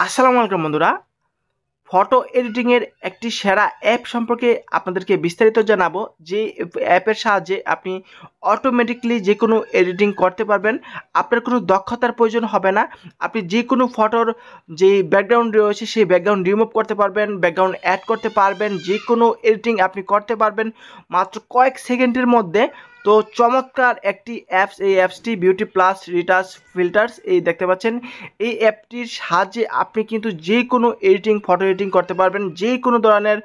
আসসালামু আলাইকুম বন্ধুরা, ফটো এডিটিং এর একটি সেরা অ্যাপ সম্পর্কে আপনাদেরকে বিস্তারিত জানাবো। যে অ্যাপের সাহায্যে আপনি অটোমেটিকলি যে কোনো এডিটিং করতে পারবেন। আপনার কোনো দক্ষতার প্রয়োজন হবে না। আপনি যে কোনো ফটোর যে ব্যাকগ্রাউন্ড রয়েছে সেই ব্যাকগ্রাউন্ড রিমুভ করতে পারবেন, ব্যাকগ্রাউন্ড অ্যাড করতে পারবেন, যে কোনো এডিটিং আপনি করতে পারবেন মাত্র কয়েক সেকেন্ডের মধ্যে। তো চমৎকার একটি অ্যাপস, এই অ্যাপসটি বিউটি প্লাস রিটাচ ফিল্টার্স, এই দেখতে পাচ্ছেন। এই অ্যাপটির সাহায্যে আপনি কিন্তু যে কোনো এডিটিং, ফটো এডিটিং করতে পারবেন। যে কোনো ধরনের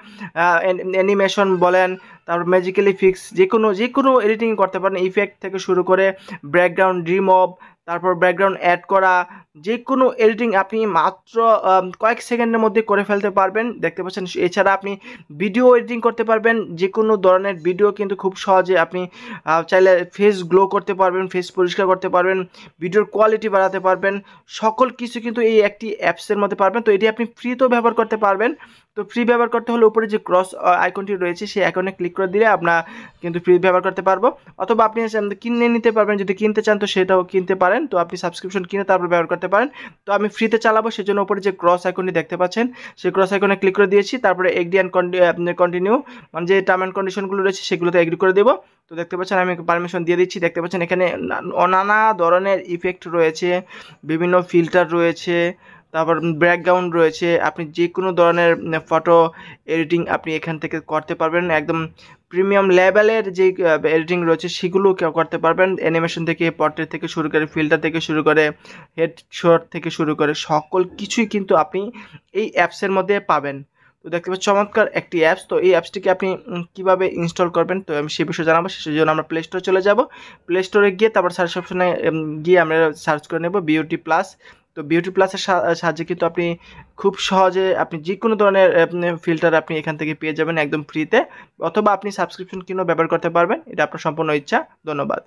অ্যানিমেশন বলেন, তারপর ম্যাজিক্যালি ফিক্স, যে কোনো এডিটিং করতে পারেন। ইফেক্ট থেকে শুরু করে ব্যাকগ্রাউন্ড রিমুভ, তারপর ব্যাকগ্রাউন্ড অ্যাড করা, যে কোনো এডিটিং আপনি মাত্র কয়েক সেকেন্ডের মধ্যে করে ফেলতে পারবেন, দেখতে পাচ্ছেন। এছাড়া আপনি ভিডিও এডিটিং করতে পারবেন। যে কোনো ধরনের ভিডিও কিন্তু খুব সহজে আপনি চাইলে ফেস গ্লো করতে পারবেন, ফেস পরিষ্কার করতে পারবেন, ভিডিওর কোয়ালিটি বাড়াতে পারবেন। সকল কিছু কিন্তু এই একটি অ্যাপসের মধ্যে পারবেন। তো এটি আপনি ফ্রিতেও ব্যবহার করতে পারবেন। তো ফ্রি ব্যবহার করতে হলে উপরে যে ক্রস আইকনটি রয়েছে সেই আইকনে ক্লিক করে দিলে আপনার কিন্তু ফ্রি ব্যবহার করতে পারবো। অথবা আপনি কিনে নিতে পারবেন, যদি কিনতে চান তো সেটাও কিনতে পারেন। তো আপনি সাবস্ক্রিপশন কিনে তারপর ব্যবহার করতে পারেন। তো আমি ফ্রিতে চালাবো, সেজন্য উপরে যে ক্রস আইকনটি দেখতে পাচ্ছেন সেই ক্রস আইকনে ক্লিক করে দিয়েছি। তারপরে এগ্রি অ্যান্ড কন্টিনিউ, মানে যে টার্ম অ্যান্ড কন্ডিশনগুলো রয়েছে সেগুলোতে এগ্রি করে দেবো। তো দেখতে পাচ্ছেন আমি পারমিশন দিয়ে দিচ্ছি। দেখতে পাচ্ছেন এখানে নানা ধরনের ইফেক্ট রয়েছে, বিভিন্ন ফিল্টার রয়েছে, তারপর ব্যাকগ্রাউন্ড রয়েছে। আপনি যে কোনো ধরনের ফটো এডিটিং আপনি এখান থেকে করতে পারবেন। একদম প্রিমিয়াম লেভেলের যে এডিটিং রয়েছে সেগুলো করতে পারবেন। অ্যানিমেশন থেকে, পোর্ট্রেট থেকে শুরু করে, ফিল্টার থেকে শুরু করে, হেডশট থেকে শুরু করে সকল কিছুই কিন্তু আপনি এই অ্যাপসের মধ্যে পাবেন। তো দেখতে পাচ্ছি চমৎকার একটি অ্যাপস। তো এই অ্যাপসটিকে আপনি কীভাবে ইনস্টল করবেন তো আমি সে বিষয়ে জানাবো। সেই জন্য আমরা প্লে স্টোরে চলে যাব। প্লে স্টোরে গিয়ে তারপর সার্চ অপশনে গিয়ে আমরা সার্চ করে নেব বিউটি প্লাস। তো বিউটি প্লাসের সাহায্যে কিন্তু আপনি খুব সহজে আপনি যে কোনো ধরনের ফিল্টার আপনি এখান থেকে পেয়ে যাবেন একদম ফ্রিতে। অথবা আপনি সাবস্ক্রিপশন কিনেও ব্যবহার করতে পারবেন, এটা আপনার সম্পূর্ণ ইচ্ছা। ধন্যবাদ।